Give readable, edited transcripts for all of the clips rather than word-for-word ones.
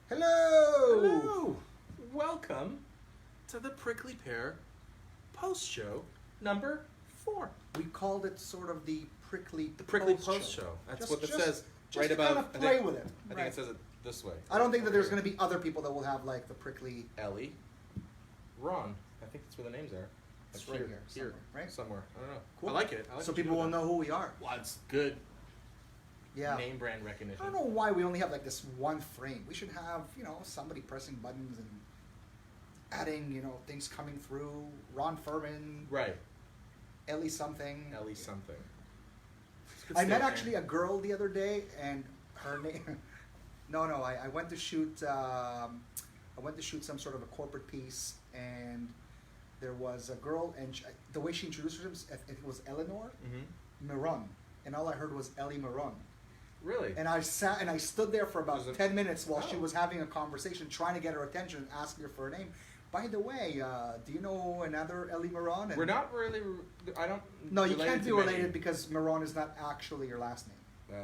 Hello! Hello! Welcome to the Prickly Pear post-show number 4. We called it sort of the prickly post-show. That's what it says right above. Kind of play with it. I think it says it this way. I don't think that there's going to be other people that will have like the prickly. Ellie, Ron. I think that's where the names are. It's right here, somewhere, right? Somewhere. I don't know. Cool. I like it. So people will know who we are. Well, it's good. Yeah. Name brand recognition. I don't know why we only have like this one frame. We should have, somebody pressing buttons and adding, things coming through. Ron Furman. Right. Ellie something. I met actually a girl the other day, and her name. I went to shoot. I went to shoot some sort of a corporate piece, and there was a girl, and the way she introduced herself, it was Eleanor Miron, and all I heard was Ellie Miron. Really? And I sat and I stood there for about 10 minutes while she was having a conversation, trying to get her attention and asking her for her name. By the way, do you know another Ellie Miron? We're not really. I don't. No, you can't be related because Miron is not actually your last name.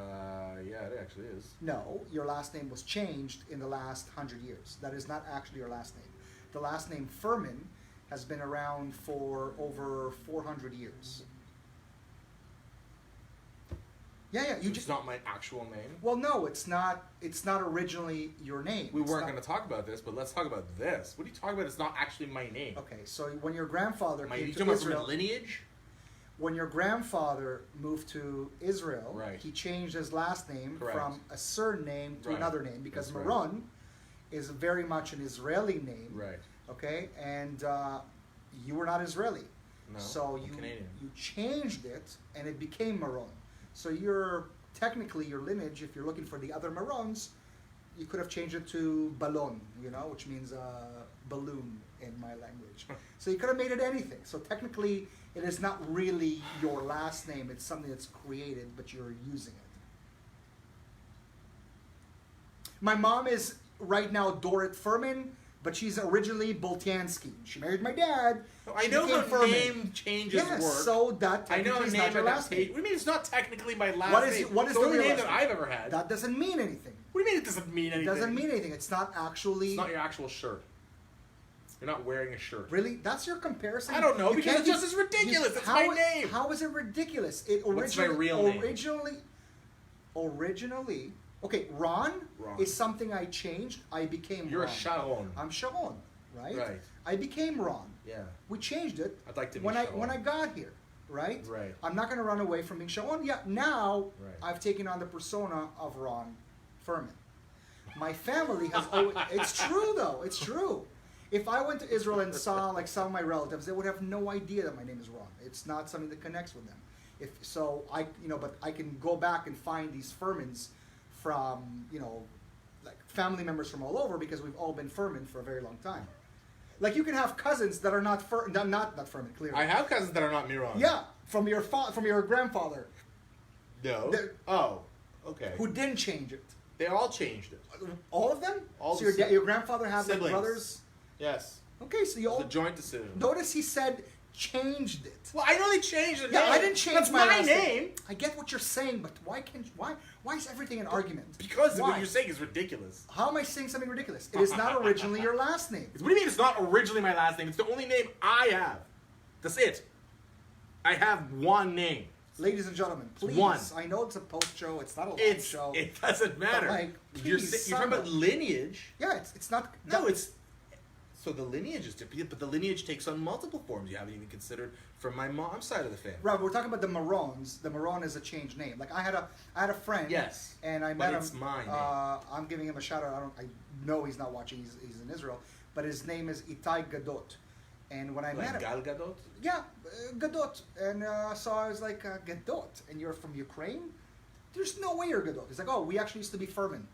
Yeah, it actually is. No, your last name was changed in the last 100 years. That is not actually your last name. The last name Furman has been around for over 400 years. Yeah. It's not my actual name. Well, no, it's not. It's not originally your name. We weren't going to talk about this, but let's talk about this. What are you talking about? It's not actually my name. Okay, so when your grandfather came to Israel, Israel, from lineage. When your grandfather moved to Israel, right. He changed his last name Correct. from a surname to another name because That's Miron is very much an Israeli name. Right. Okay, and you were not Israeli, no, so I'm Canadian. You changed it, and it became Miron. So you're technically your lineage. If you're looking for the other Mirons, you could have changed it to Balon, which means balloon in my language. So you could have made it anything. So technically, it is not really your last name. It's something that's created, but you're using it. My mom is right now Dorit Furman, but she's originally Boltiansky. She married my dad. I know the Furman. name changes work. So that technically is not your last name. What do you mean it's not technically my last name? What is the only name last that I've ever had? That doesn't mean anything. What do you mean it doesn't mean anything? It doesn't mean anything. It's not actually... It's not your actual shirt. You're not wearing a shirt. Really? That's your comparison? I don't know, because it's just as ridiculous. It's my name. How is it ridiculous? What's my real name? Originally... Okay, Ron is something I changed. I became You're Ron. a ShaRon. I'm ShaRon, right? Right. I became Ron. Yeah. We changed it. I'd like to be when ShaRon. I got here, right? Right. I'm not going to run away from being ShaRon. Yeah, now right. I've taken on the persona of Ron Furman. My family has always... It's true, though. It's true. If I went to Israel and saw like some of my relatives, they would have no idea that my name is Ron. It's not something that connects with them. But I can go back and find these Furmans from, like family members from all over because we've all been Furman for a very long time. Like you can have cousins that are not Furman, clearly. I have cousins that are not Miron. Yeah, from your grandfather. No. Okay. Who didn't change it? They all changed it. All of them? All so your grandfather has like brothers? Yes. Okay, so you all... It's a joint decision. Notice he said changed it. Well, I know they changed the name. Yeah, I didn't change my last name. I get what you're saying, but why is everything an argument? Because what you're saying is ridiculous. How am I saying something ridiculous? It is not originally your last name. What do you mean it's not originally my last name? It's the only name I have. That's it. I have one name. Ladies and gentlemen, please. One. I know it's a post show. It's not a live show. It doesn't matter. But You're talking about lineage. Yeah, it's not. No, it's... So the lineage is different, but the lineage takes on multiple forms. You haven't even considered from my mom's side of the family. Right, but we're talking about the Marons. The Maron is a changed name. Like I had a friend. Yes. And I met him. But it's mine. I'm giving him a shout out. I know he's not watching. He's in Israel, but his name is Itai Gadot. And when I met him, Gal Gadot. Yeah, Gadot. And so I was like, Gadot, and you're from Ukraine? There's no way you're Gadot. He's like, oh, we actually used to be Furman.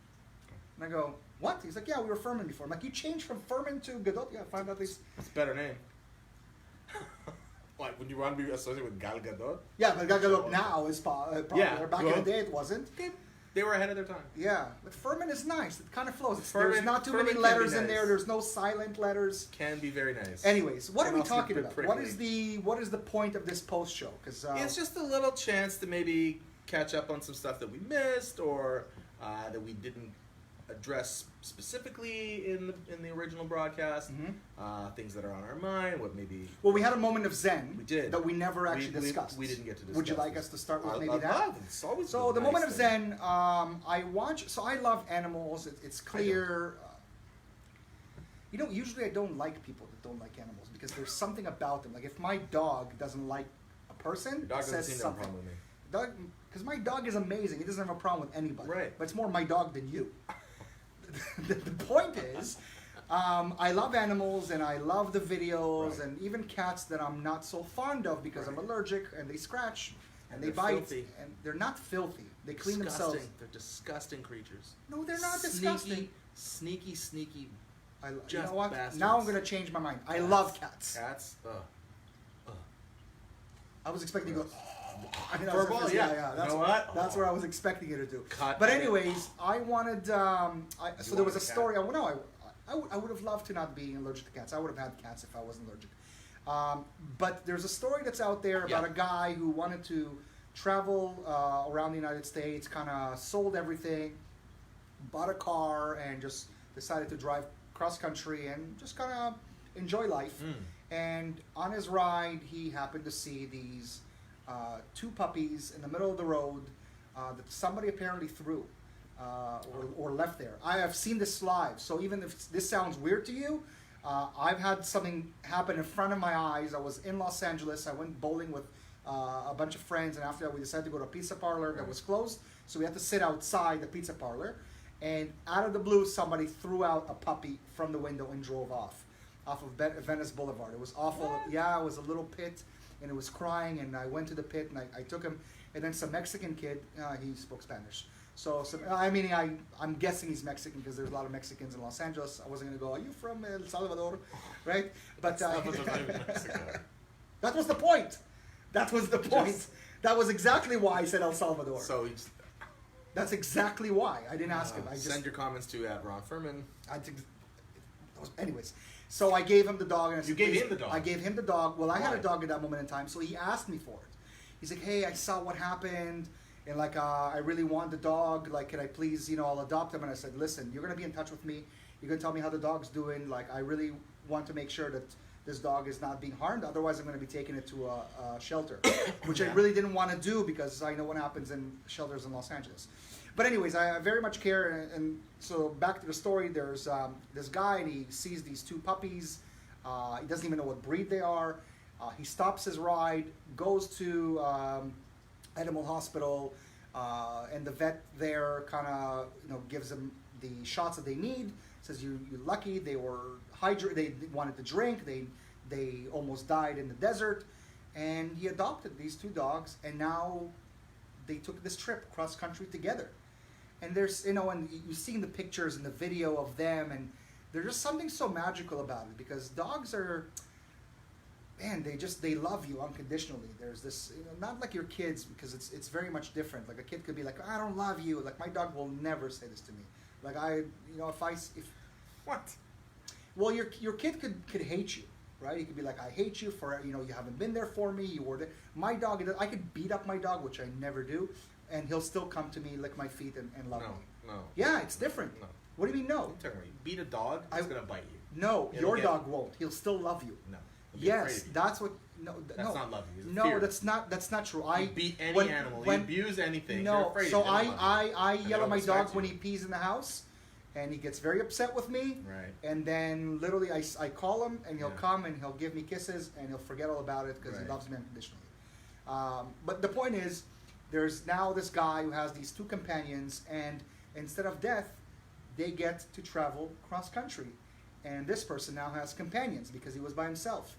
And I go, what? He's like, yeah, we were Furman before. I'm like, you changed from Furman to Gadot? Yeah, I found out these... It's a better name. What, would you want to be associated with Gal Gadot? Yeah, but Gal Gadot now is popular. Yeah, back in the day it wasn't. They were ahead of their time. Yeah, but Furman is nice. It kind of flows. Furman, there's not too many letters in there. There's no silent letters. Can be very nice. Anyways, what are we talking about? What is the point of this post show? Because it's just a little chance to maybe catch up on some stuff that we missed or that we didn't address specifically in the original broadcast, things that are on our mind, what maybe. Well, we had a moment of zen We did. that we never actually discussed. We didn't get to discuss. Would you like us to start with maybe that? Love. It's always So been the a moment nice of thing. zen, I watch. So I love animals. It's clear. Usually I don't like people that don't like animals because there's something about them. Like if my dog doesn't like a person, Your dog it doesn't says seem to have a something. problem with me. Because my dog is amazing. He doesn't have a problem with anybody. Right. But it's more my dog than you. the point is, I love animals and I love the videos and even cats that I'm not so fond of because I'm allergic and they scratch and they they're bite. filthy. And they're not filthy. They clean Disgusting. themselves. They're disgusting creatures. No, they're not disgusting. Sneaky. You Just know what? bastards. Now I'm going to change my mind. I love cats. Cats. I was expecting to go. Furball, yeah. That's, You know what? That's what I was expecting you to do. Cut But edit. anyways, I wanted. So there was wanted a a story. I would have loved to not be allergic to cats. I would have had cats if I wasn't allergic. But there's a story that's out there about a guy who wanted to travel around the United States, kind of sold everything, bought a car, and just decided to drive cross country and just kind of enjoy life. And on his ride, he happened to see these two puppies in the middle of the road that somebody apparently threw or left there. I have seen this live, so even if this sounds weird to you, I've had something happen in front of my eyes. I was in Los Angeles. I went bowling with a bunch of friends, and after that we decided to go to a pizza parlor that was closed, so we had to sit outside the pizza parlor, and out of the blue somebody threw out a puppy from the window and drove off of Venice Boulevard. It was awful. What? Yeah, it was a little pit, and it was crying, and I went to the pit, and I took him, and then some Mexican kid, he spoke Spanish. I'm guessing he's Mexican because there's a lot of Mexicans in Los Angeles. I wasn't going to go, are you from El Salvador? Right? But that was the point. That was the point. That was exactly why I said El Salvador. So That's exactly why. I didn't ask him. I just send your comments to @Ron Furman. Anyways, so I gave him the dog. And I said, You gave "Please." him the dog? I gave him the dog. Well, I had Why? a dog at that moment in time, so he asked me for it. He's like, hey, I saw what happened, and I really want the dog. Like, can I please, I'll adopt him. And I said, listen, you're going to be in touch with me. You're going to tell me how the dog's doing. Like, I really want to make sure that this dog is not being harmed. Otherwise, I'm going to be taking it to a shelter, which I really didn't want to do because I know what happens in shelters in Los Angeles. But anyways, I very much care, and so back to the story. There's this guy, and he sees these two puppies. He doesn't even know what breed they are. He stops his ride, goes to animal hospital, and the vet there kind of gives them the shots that they need. Says you're lucky. They were they wanted to drink. They almost died in the desert, and he adopted these two dogs, and now they took this trip cross country together. And there's, and you see in the pictures and the video of them, and there's just something so magical about it because dogs are, man, they love you unconditionally. There's this, not like your kids because it's very much different. Like a kid could be like, I don't love you. Like my dog will never say this to me. Like What? Well, your kid could hate you, right? He could be like, I hate you for, you haven't been there for me. You were there. My dog, I could beat up my dog, which I never do, and he'll still come to me, lick my feet, and love me. No. Yeah, it's different. No. What do you mean no? Don't tell me. Beat a dog, it's going to bite you. No, It'll your get- dog won't. He'll still love you. No. He'll be afraid Yes, of you. that's what. No, That's no, not loving you. It's no, fear. that's not true. You beat any animal. You abuse anything. You're No, afraid so of it. They don't love you. I And they yell at don't my dog respect when you. he pees in the house, and he gets very upset with me. Right. And then literally I call him, and he'll Yeah. come and he'll give me kisses, and he'll forget all about it because he Right. loves me unconditionally. But the point is, there's now this guy who has these two companions, and instead of death, they get to travel cross country. And this person now has companions because he was by himself.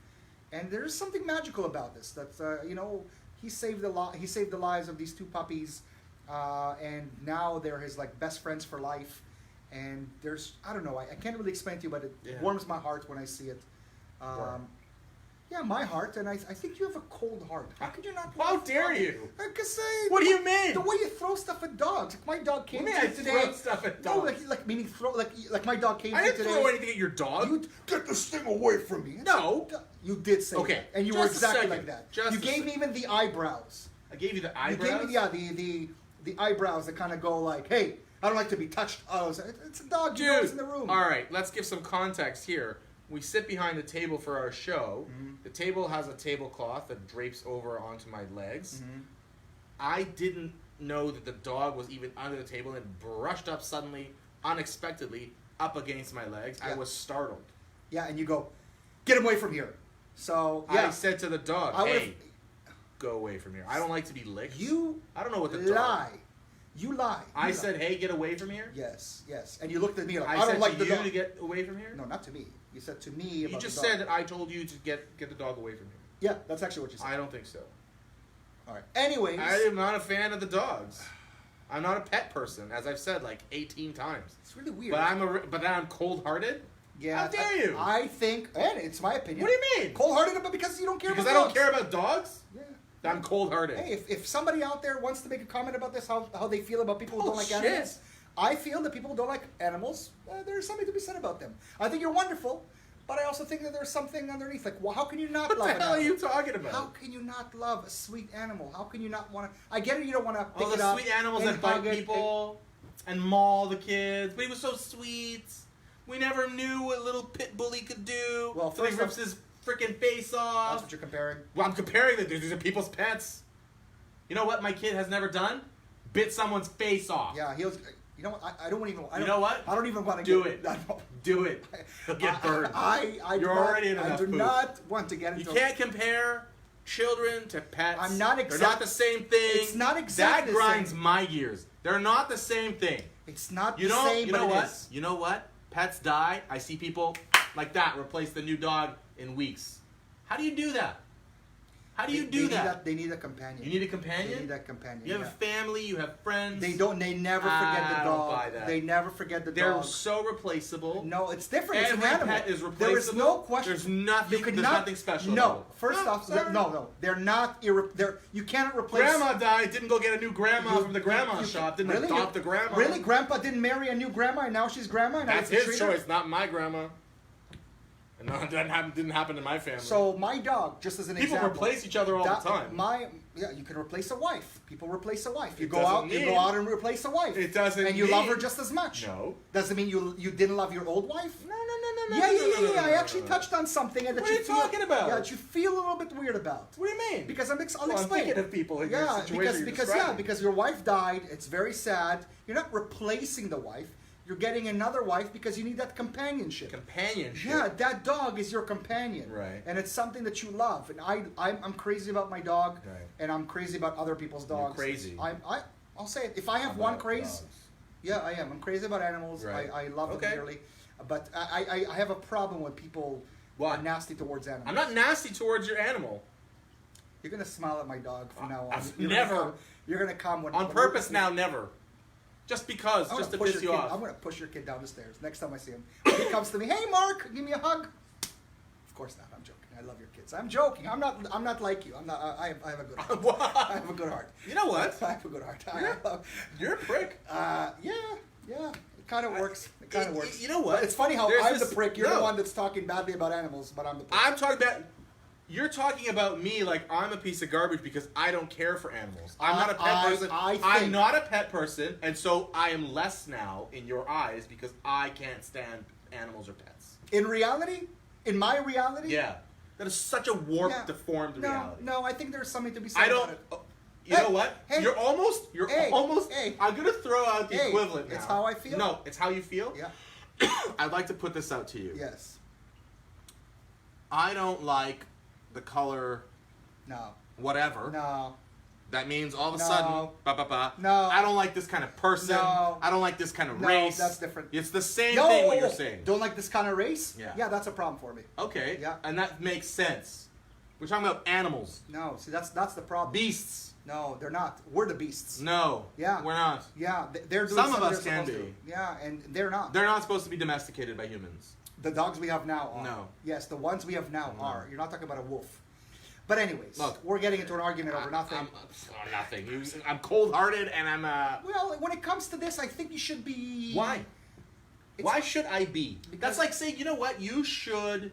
And there's something magical about this. That he saved the lives of these two puppies, and now they're his best friends for life. And there's I don't know I can't really explain to you, but it Yeah. warms my heart when I see it. Warm. Yeah, my heart, and I think you have a cold heart. How could you not? How dare you? Because What do you mean? the way you throw stuff at dogs. Like my dog came What do to you me mean today. I throw stuff at No, dogs? like meaning throw like my dog came I to me didn't today. throw anything at your dog. You get this thing away from me. No. You did say Okay, that, and you just were a exactly second. like that. Just you a gave me second. even the eyebrows. I gave you the You eyebrows. gave me the eyebrows that kind of go like, hey, I don't like to be touched. Oh, it's a dog. You know Dude, it's in the room. all right, let's give some context here. We sit behind the table for our show. Mm-hmm. The table has a tablecloth that drapes over onto my legs. Mm-hmm. I didn't know that the dog was even under the table and brushed up suddenly, unexpectedly, up against my legs. Yeah. I was startled. Yeah, and you go, get him away from here. So yeah, I said to the dog, I would've- hey, go away from here. I don't like to be licked. you I don't know what the lie. dog... You lie. I You said, lie. hey, get away from here? Yes, yes. And you looked at me like, I I said don't like to the you dog. to get away from here? No, not to me. You said to me You about just the dog. said that I told you to get the dog away from here. Yeah, that's actually what you said. I don't think so. All right. Anyways. I am not a fan of the dogs. I'm not a pet person, as I've said like 18 times. It's really weird. But then I'm cold-hearted? Yeah. How dare you? I think, and it's my opinion. What do you mean? Cold-hearted, but because you don't care Because about I don't dogs. care about dogs? Yeah. I'm cold-hearted. Hey, if somebody out there wants to make a comment about this, how they feel about people who don't like Bullshit. animals, I feel that people who don't like animals, there's something to be said about them. I think you're wonderful, but I also think that there's something underneath. Like, well, how can you not What love the an hell are animal? you talking about? How can you not love a sweet animal? How can you not want to? I get it. You don't want to pick All it the up. sweet animals and that bite hug it. people and maul the kids. But he was so sweet. We never knew what little pit bull he could do. Well, so he first rips off- his freaking face That's off. what you're comparing. Well, I'm comparing that these are people's pets. You know what my kid has never done? Bit someone's face off. Yeah, he was. You know what? I don't even. You know what? I don't even want to Do get, it. I don't- Do it. He'll get burned. I do You're not- already in I enough do poop. not want to get You into. can't compare children to pets. I'm not They're not the same thing. It's not exactly That the grinds same. my gears. They're not the same thing. It's not You the know, same, you but know it what? is. You know what? Pets die. I see people like that replace the new dog in weeks. How do you do that? How do you do that? They need a companion. You need a companion? They need a companion. You have yeah. a family, you have friends. They don't. They never forget the I dog. don't buy that. They never forget the They're dog. so replaceable. No, it's different. It's Every an animal. pet is There replaceable. is no question. There's nothing. You could there's not, nothing special. No. about it. First No, off, sorry. no. They're not. They're. You cannot replace. Grandma died. Didn't go get a new grandma You- from the grandma you- shop. Didn't really? adopt the grandma. Really, Grandpa didn't marry a new grandma, and now she's grandma. And now That's you have to his treat her? choice, not my grandma. And no, that didn't happen in my family. So my dog, just as an people example, replace each other all the time. You can replace a wife. People replace a wife. You It go out, doesn't you mean- go out and replace a wife. It doesn't and you love mean- her just as much. No. Doesn't mean you didn't love your old wife. No. Yeah. I actually touched on something that What you are you feel, talking about? Yeah, that you feel a little bit weird about. What do you mean? Because I'll Well, I'm explain. thinking of people in your Yeah, situation you're describing. because your wife died. It's very sad. You're not replacing the wife. You're getting another wife because you need that companionship. Companionship. Yeah, that dog is your companion. Right. And it's something that you love. And I'm crazy about my dog. Right. And I'm crazy about other people's You're dogs. crazy. I'll say it. If I have one About craze, dogs. yeah, I am. I'm crazy about animals. Right. I love them Okay. dearly. But I have a problem when people Why? are nasty towards animals. I'm not nasty towards your animal. You're gonna smile at my dog from now on. I've You're never. Gonna come, you're gonna come when On when purpose we- now, never. Just because, I'm just to gonna push piss your you kid- off. I'm gonna push your kid down the stairs next time I see him. When he comes to me, hey Mark, give me a hug. Of course not. I'm joking. I love your kids. I'm joking. I'm not like you. I'm not. I have a good heart. What? I have a good heart. You know what? I have a good heart. You're a prick. Yeah. It kind of works. It kind of works. You know what? But it's funny how There's I'm this- the prick. You're no. the one that's talking badly about animals, but I'm the prick. I'm talking about. You're talking about me like I'm a piece of garbage because I don't care for animals. I'm not a pet person. I'm not a pet person, and so I am less now in your eyes because I can't stand animals or pets. In reality, in my reality, Yeah, that is such a warped, Yeah. deformed reality. No, I think there's something to be said I about don't. it. You Hey, know what? hey, You're almost. hey. I'm gonna throw out the Hey, equivalent now. it's how I feel. No, it's how you feel. Yeah. I'd like to put this out to you. Yes. I don't like the color No. whatever. No. That means all of a No. sudden, No. I don't like this kind of person. No. I don't like this kind of No, race. that's different. It's the same No, thing what you're saying. Don't like this kind of race? Yeah. Yeah, that's a problem for me. Okay. Yeah. And that makes sense. We're talking about animals, No, see, that's the problem. beasts. No, they're not. We're the beasts. No. Yeah. We're not. Yeah, they're doing Some of something us they're can supposed be. to. Yeah, and they're not. They're not supposed to be domesticated by humans. The dogs we have now are. No. Yes, the ones we have now No. are. You're not talking about a wolf. But anyways, Look, we're getting into an argument over nothing. Nothing. I'm cold-hearted and I'm. Well, when it comes to this, I think you should be. Why? It's- Why should I be? Because- That's like saying, you know what? You should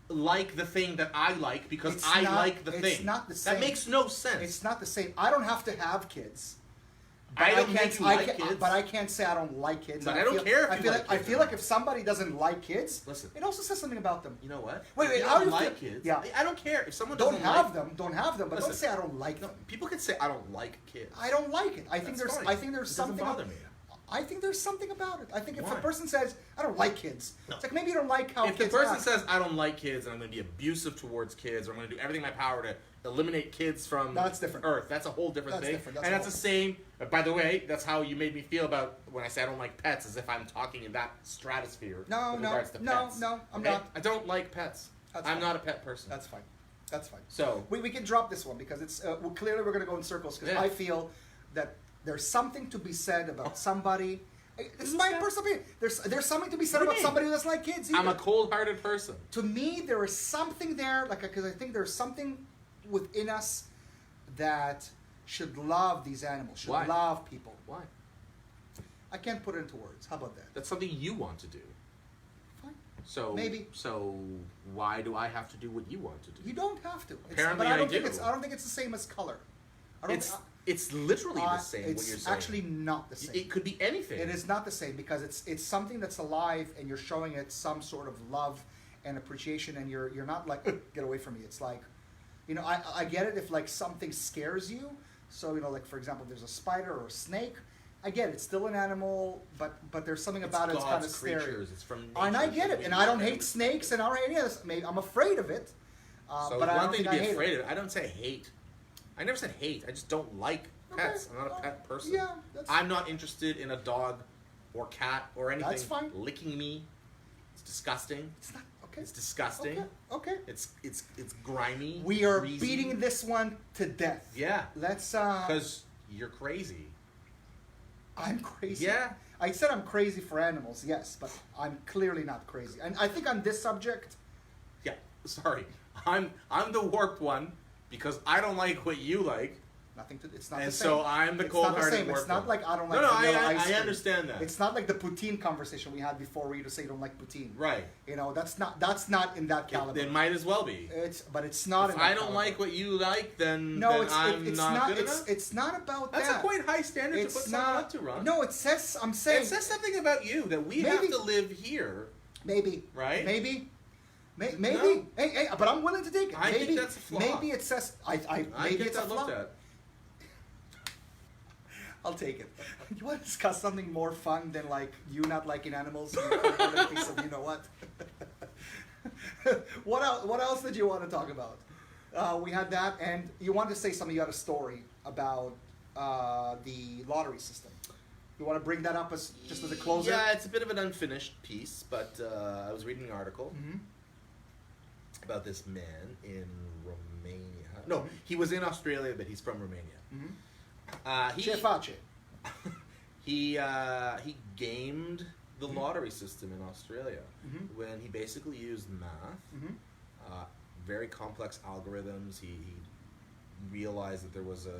like the thing that I like because It's not- like the it's thing. not the That same. makes no sense. It's not the same. I don't have to have kids I don't make you like kids. But I can't say I don't like kids. But I don't care if you like kids. I feel like if somebody doesn't like kids, listen, it also says something about them. You know what? Wait, how do you like kids? Yeah. I don't care if someone don't have them, but listen, don't say I don't like them. People can say I don't like kids. I don't like it. I think there's something. Doesn't bother me. I think there's something about it. I think if Why? a person says, I don't like kids, it's like maybe you don't like how if kids the person act. says, I don't like kids and I'm going to be abusive towards kids or I'm going to do everything in my power to eliminate kids from that's different. Earth, that's a whole different thing. That's the same, by the way, that's how you made me feel about when I say I don't like pets, as if I'm talking in that stratosphere with regards to pets. No, I'm not. I don't like pets. I'm not a pet person. That's fine. That's fine. So we can drop this one because it's clearly we're going to go in circles because I feel that there's something to be said about somebody. This is my personal opinion. There's something to be said about somebody who doesn't like kids either. I'm a cold-hearted person. To me, there is something there, because I think there's something within us that should love these animals, should love people. Why? I can't put it into words. How about that? That's something you want to do. Fine. So maybe. So why do I have to do what you want to do? You don't have to. Apparently, I don't think it's the same as color. It's literally the same. It's what you're saying. actually not the same. It could be anything. It is not the same because it's something that's alive and you're showing it some sort of love and appreciation and you're not like get away from me. It's like, I get it if like something scares you. So like for example, there's a spider or a snake. I get it. It's still an animal, but there's something about it that's kind of scary. It's from nature. And I get it. And I don't hate snakes and I don't hate any of this. Maybe I'm afraid of it. So but one thing to be afraid of. I don't say hate. I never said hate. I just don't like pets. I'm not a pet person. Yeah, I'm not interested in a dog or cat or anything that's fine. licking me. It's disgusting. It's not okay. It's disgusting. Okay. It's grimy. We are greasy. beating this one to death. Yeah. Let's because you're crazy. I'm crazy. Yeah. I said I'm crazy for animals, yes, but I'm clearly not crazy. And I think on this subject. Yeah. Sorry. I'm the warped one. Because I don't like what you like. It's not and the same. so I'm the cold-hearted It's not like I don't like I understand that. It's not like the poutine conversation we had before where you just say you don't like poutine. Right. That's not in that caliber. It might as well be. But it's not if in that I don't caliber. like what you like, then it's not good enough? It's not about That's that. That's a quite high standard to put someone up to, Ron. No, it says, I'm saying. It says something about you, that we have to live here. Maybe. Right? Maybe. No. Hey, but I'm willing to take it. I think that's a flaw. Maybe it says maybe it's a flaw. I'll take it. You want to discuss something more fun than like you not liking animals? A piece of you know what? What else did you want to talk about? We had that, and you wanted to say something. You had a story about the lottery system. You want to bring that up just as a closer? Yeah, it's a bit of an unfinished piece, but I was reading an article. About this man in Romania. No, he was in Australia, but he's from Romania. He gamed the lottery system in Australia when he basically used math, very complex algorithms. He realized that there was an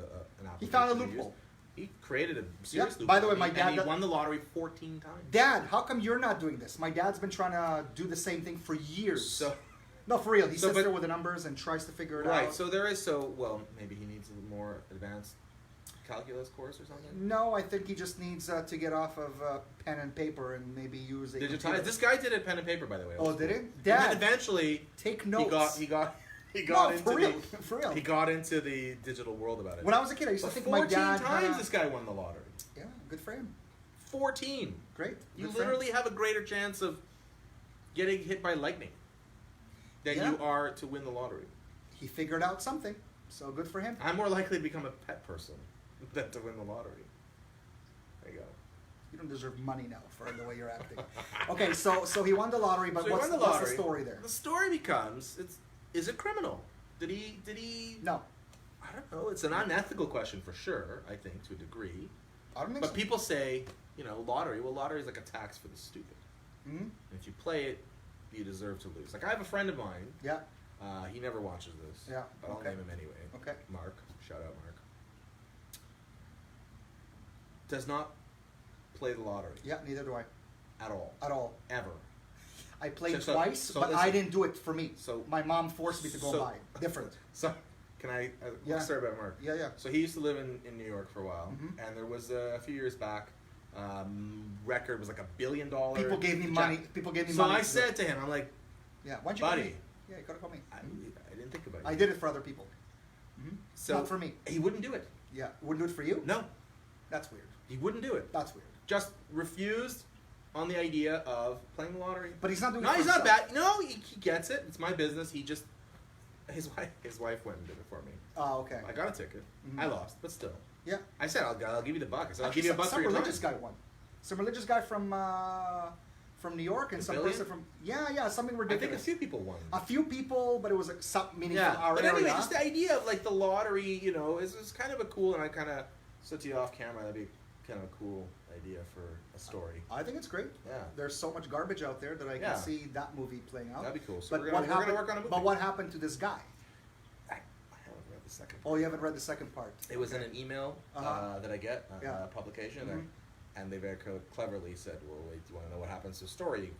application. He found a loophole. He created a serious loophole. By the way, my dad... And he won the lottery 14 times. Dad, how come you're not doing this? My dad's been trying to do the same thing for years. No, for real. He sits there with the numbers and tries to figure it out. Right, so there is, maybe he needs a more advanced calculus course or something? No, I think he just needs to get off of pen and paper and maybe use a computer. This guy did it pen and paper, by the way. Oh, did he? Dad, and then eventually, take notes. He got for real. He got into the digital world about it. When I was a kid, I used to think my dad 14 times this guy won the lottery. Yeah, good for him. 14. Great. You literally have a greater chance of getting hit by lightning than you are to win the lottery. He figured out something, so good for him. I'm more likely to become a pet person than to win the lottery. There you go. You don't deserve money now for the way you're acting. Okay, so he won the lottery, but what's the story there? The story becomes, is it criminal? Did he? No. I don't know. It's an unethical question for sure, I think, to a degree. I don't think but so. People say, lottery. Well, lottery is like a tax for the stupid. Mm-hmm. And if you play it, you deserve to lose. Like, I have a friend of mine. Yeah. He never watches this. Yeah. But I'll name him anyway. Okay. Mark. Shout out, Mark. Does not play the lottery. Yeah, neither do I. At all. At all. Ever. I played twice, but I didn't do it for me. So my mom forced me to go buy. Different. Can I? Yeah. Sorry about Mark. Yeah, yeah. So he used to live in New York for a while, and there was a few years back. Record was like $1 billion. People gave me money. People gave me so money. I said to him, I'm like, yeah, why don't you buddy. call me? Yeah, you gotta call me. I didn't think about it. I did it for other people. So not for me. He wouldn't do it. Yeah, wouldn't do it for you? No. That's weird. He wouldn't do it. That's weird. Just refused on the idea of playing the lottery. But he's not doing it No, for he's not himself. bad. No, he gets it. It's my business. He just his wife went and did it for me. Oh, okay. I got a ticket. I lost, but still. Yeah. I said I'll give you the buck. I said I'll Actually, give you a buck for some your religious time. guy won. Some religious guy from New York and The some billion? person from something I ridiculous. think a few people won. A few people, but it was like some meaning Yeah, from our but area. anyway, just the idea of like the lottery, is kind of a cool, and I kind of said to you off camera, that'd be kind of a cool idea for a story. I think it's great. Yeah. There's so much garbage out there that I can see that movie playing out. That'd be cool. So But we're what gonna happened? work on a movie. But what happened to this guy? I haven't read the second. Oh, you haven't read the second part. It was in an email that I get, Yeah. publication, and they very cleverly said, "Well, wait, do you want to know what happens to the story?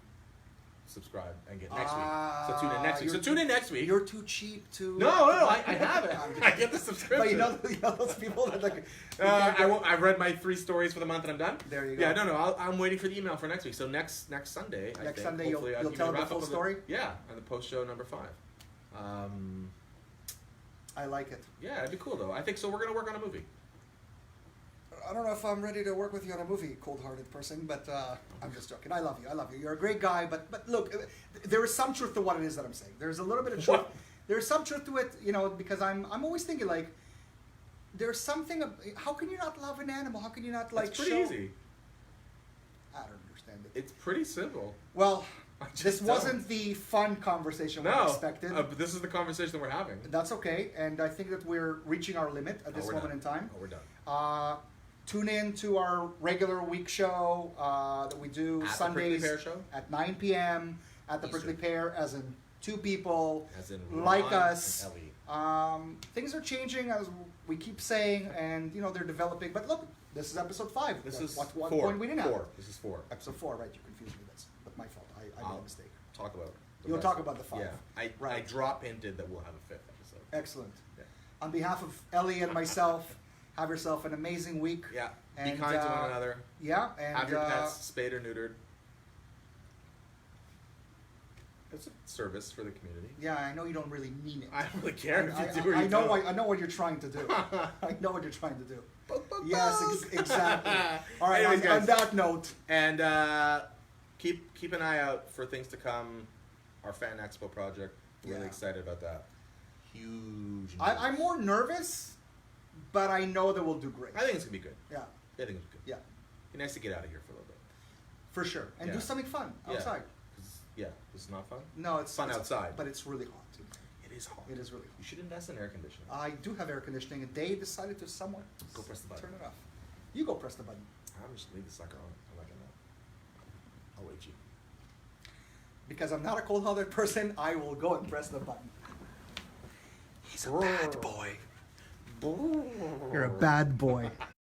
Subscribe and get next week." So tune in next week. So tune in next week. You're too cheap to. No, I have it. I get the subscription. But you know those people that like. I've read my 3 stories for the month and I'm done. There you go. Yeah, no. I'm waiting for the email for next week. So next Sunday. Next Sunday, you'll I'll give you tell a the wrap full up of story? Yeah, on the post show number 5. I like it. Yeah, it'd be cool though. I think so. We're gonna work on a movie. I don't know if I'm ready to work with you on a movie, cold-hearted person, but I'm just joking. I love you. You're a great guy, but look, there is some truth to what it is that I'm saying. There's a little bit of truth. There's some truth to it, because I'm always thinking like, there's something. How can you not love an animal? How can you not like? It's pretty easy. I don't understand it. It's pretty simple. Well, just this don't. wasn't the fun conversation we expected. But this is the conversation we're having. That's okay, and I think that we're reaching our limit at this moment in time. Oh, we're done. Tune in to our regular week show that we do At Sundays the Prickly Pear Show? at 9 p.m. at the Eastern. Prickly Pear, as in 2 people As in like Ron us. and Ellie. Things are changing, as we keep saying, and they're developing. But look, this is episode 5. This is what 4. point we didn't have. 4. This is 4. Episode 4, right? You confused me. That's my fault. I made a mistake. Talk about. You'll talk about the 5. Yeah, I Right. drop hinted that we'll have a 5th episode. Excellent. Yeah. On behalf of Ellie and myself, have yourself an amazing week. Yeah. And, Be kind to one another. Yeah, and Have your pets spayed or neutered. It's a service for the community. yeah, I know you don't really mean it. I don't really care if you do or I you know. don't. I know what you're trying to do. I know what you're trying to do. Poke, poke, Yes, poke. exactly. All right. Anyways, On guys. that note, And keep an eye out for things to come. Our Fan Expo project. Really Yeah. excited about that. Huge. News. I'm more nervous, but I know that we'll do great. I think it's gonna be good. Yeah, I think it's good. yeah, Be nice to get out of here for a little bit. for sure, and Yeah. do something fun Yeah. outside. Yeah, this is not fun. No, it's Fun outside. but it's really hot. It is hot. It is really hot. You should invest in air conditioning. I do have air conditioning, and they decided to somewhat Go press the button. turn it off. You go press the button. I'm just leave the sucker on. I'm not gonna. I'll wait you. Because I'm not a cold-hearted person, I will go and press the button. He's a bad boy. You're a bad boy.